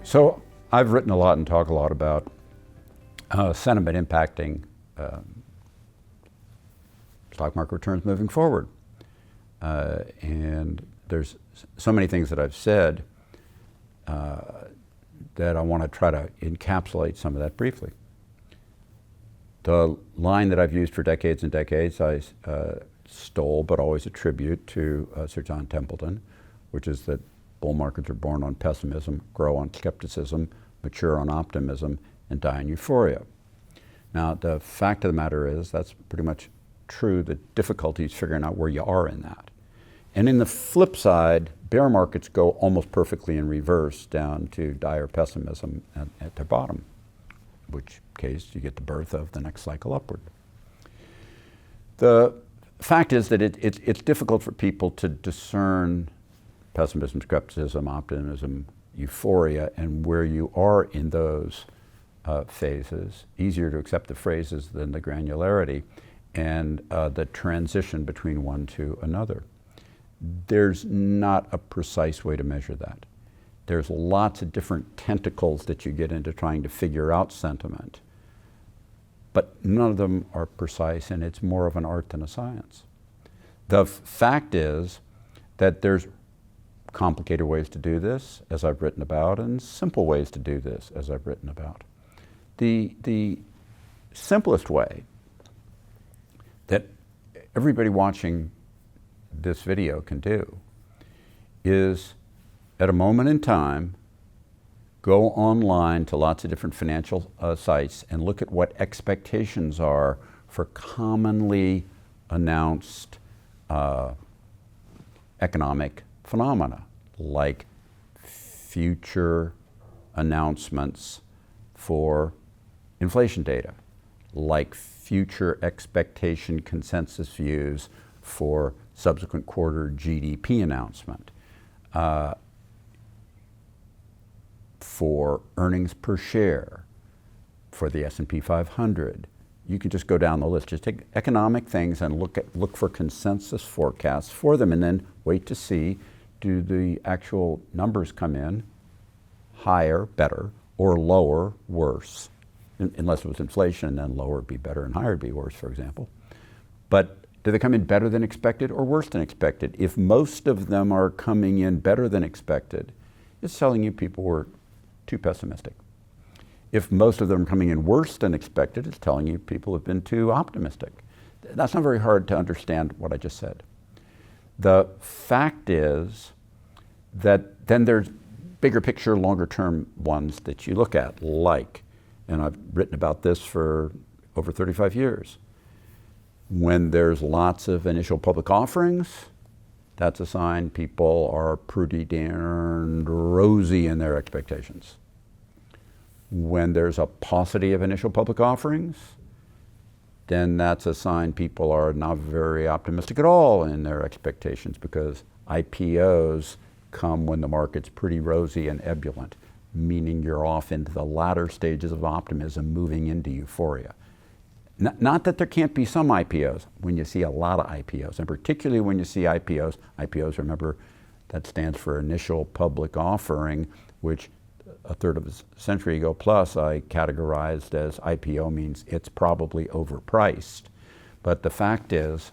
So I've written a lot and talk a lot about sentiment impacting stock market returns moving forward. And there's so many things that I've said that I want to try to encapsulate some of that briefly. The line that I've used for decades and decades, I stole but always attribute to Sir John Templeton, which is that bull markets are born on pessimism, grow on skepticism, mature on optimism, and die in euphoria. Now, the fact of the matter is that's pretty much true. The difficulty is figuring out where you are in that. And in the flip side, bear markets go almost perfectly in reverse down to dire pessimism at their bottom, in which case you get the birth of the next cycle upward. The fact is that it's difficult for people to discern pessimism, skepticism, optimism, euphoria, and where you are in those phases. Easier to accept the phrases than the granularity and the transition between one to another. There's not a precise way to measure that. There's lots of different tentacles that you get into trying to figure out sentiment, but none of them are precise, and it's more of an art than a science. The fact is that there's complicated ways to do this, as I've written about, and simple ways to do this, as I've written about. The simplest way that everybody watching this video can do is, at a moment in time, go online to lots of different financial sites and look at what expectations are for commonly announced economic phenomena, like future announcements for inflation data, like future expectation consensus views for subsequent quarter GDP announcement, for earnings per share, for the S&P 500. You can just go down the list. Just take economic things and look for consensus forecasts for them, and then wait to see, do the actual numbers come in higher, better, or lower, worse? Unless it was inflation, and then lower would be better and higher would be worse, for example. But do they come in better than expected or worse than expected? If most of them are coming in better than expected, it's telling you people were too pessimistic. If most of them are coming in worse than expected, it's telling you people have been too optimistic. That's not very hard to understand what I just said. The fact is that then there's bigger picture, longer term ones that you look at, like, and I've written about this for over 35 years. When there's lots of initial public offerings, that's a sign people are pretty darn rosy in their expectations. When there's a paucity of initial public offerings, then that's a sign people are not very optimistic at all in their expectations, because IPOs come when the market's pretty rosy and ebullient, meaning you're off into the latter stages of optimism, moving into euphoria. Not that there can't be some IPOs when you see a lot of IPOs, and particularly when you see IPOs, remember, that stands for initial public offering, which a third of a century ago plus I categorized as IPO means it's probably overpriced. But the fact is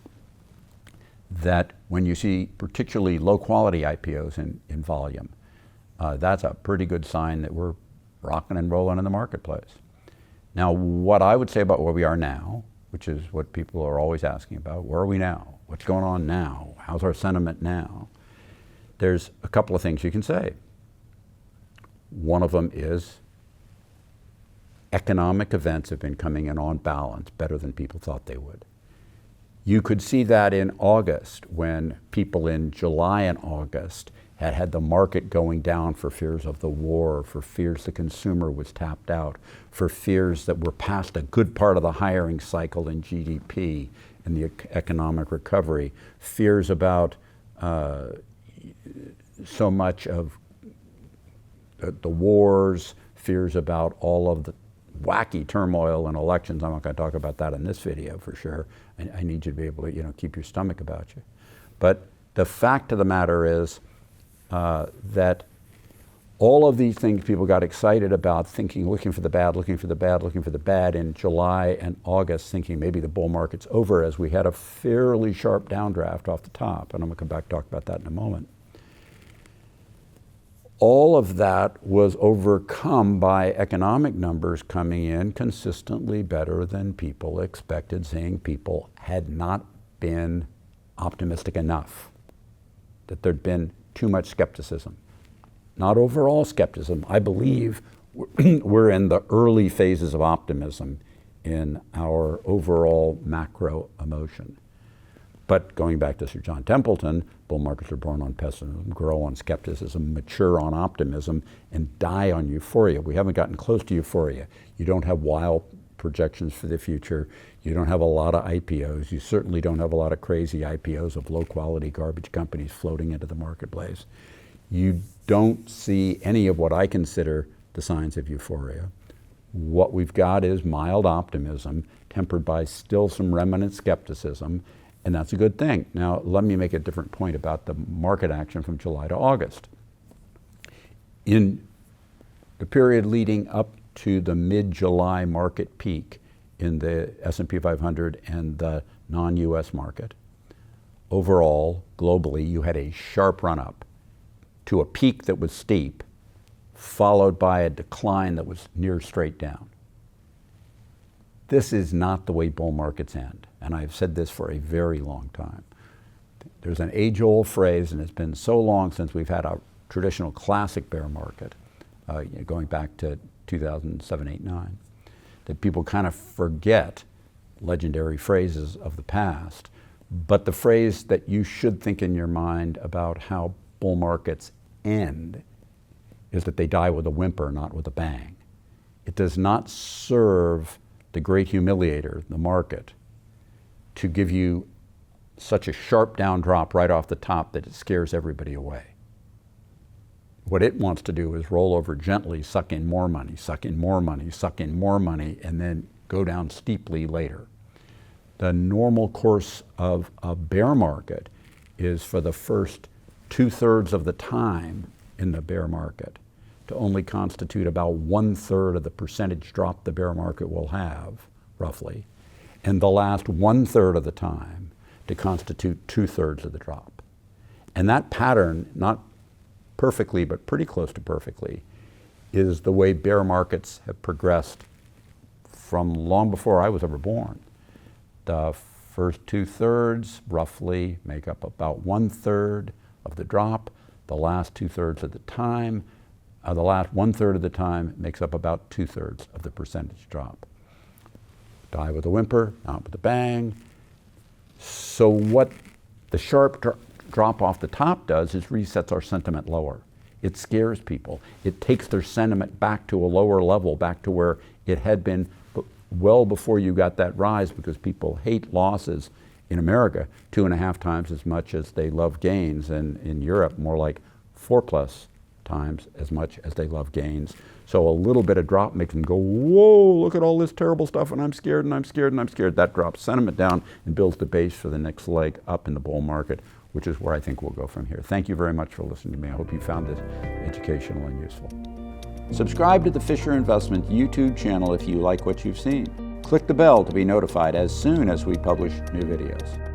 that when you see particularly low quality IPOs in volume, that's a pretty good sign that we're rocking and rolling in the marketplace. Now, what I would say about where we are now, which is what people are always asking about, where are we now? What's going on now? How's our sentiment now? There's a couple of things you can say. One of them is economic events have been coming in on balance better than people thought they would. You could see that in August, when people in July and August had the market going down for fears of the war, for fears the consumer was tapped out, for fears that we're past a good part of the hiring cycle in GDP and the economic recovery, fears about so much of the wars, fears about all of the wacky turmoil and elections. I'm not going to talk about that in this video for sure. I need you to be able to, keep your stomach about you. But the fact of the matter is that All of these things people got excited about, thinking, looking for the bad, looking for the bad, looking for the bad in July and August, thinking maybe the bull market's over, as we had a fairly sharp downdraft off the top. And I'm going to come back and talk about that in a moment. All of that was overcome by economic numbers coming in consistently better than people expected, saying people had not been optimistic enough, that there'd been too much skepticism. Not overall skepticism. I believe we're in the early phases of optimism in our overall macro emotion. But going back to Sir John Templeton, bull markets are born on pessimism, grow on skepticism, mature on optimism, and die on euphoria. We haven't gotten close to euphoria. You don't have wild projections for the future. You don't have a lot of IPOs. You certainly don't have a lot of crazy IPOs of low-quality garbage companies floating into the marketplace. You don't see any of what I consider the signs of euphoria. What we've got is mild optimism, tempered by still some remnant skepticism, and that's a good thing. Now, let me make a different point about the market action from July to August. In the period leading up to the mid-July market peak in the S&P 500 and the non-US market, overall, globally, you had a sharp run-up to a peak that was steep, followed by a decline that was near straight down. This is not the way bull markets end, and I've said this for a very long time. There's an age-old phrase, and it's been so long since we've had a traditional classic bear market, going back to 2007, 8, 9, that people kind of forget legendary phrases of the past. But the phrase that you should think in your mind about how bull markets end is that they die with a whimper, not with a bang. It does not serve the great humiliator, the market, to give you such a sharp down drop right off the top that it scares everybody away. What it wants to do is roll over gently, suck in more money, suck in more money, suck in more money, and then go down steeply later. The normal course of a bear market is for the first 2/3 of the time in the bear market to only constitute about 1/3 of the percentage drop the bear market will have, roughly, and the last 1/3 of the time to constitute 2/3 of the drop. And that pattern, not perfectly, but pretty close to perfectly, is the way bear markets have progressed from long before I was ever born. The first 2/3 roughly make up about 1/3 of the drop. The last 2/3 of the time, the last 1/3 of the time makes up about 2/3 of the percentage drop. Die with a whimper, not with a bang. So what the sharp drop off the top does is resets our sentiment lower. It scares people. It takes their sentiment back to a lower level, back to where it had been well before you got that rise, because people hate losses in America 2.5 times as much as they love gains, and in Europe more like 4+ times as much as they love gains. So a little bit of drop makes them go, whoa, look at all this terrible stuff, and I'm scared, and I'm scared, and I'm scared. That drops sentiment down and builds the base for the next leg up in the bull market, which is where I think we'll go from here. Thank you very much for listening to me. I hope you found this educational and useful. Subscribe to the Fisher Investment YouTube channel if you like what you've seen. Click the bell to be notified as soon as we publish new videos.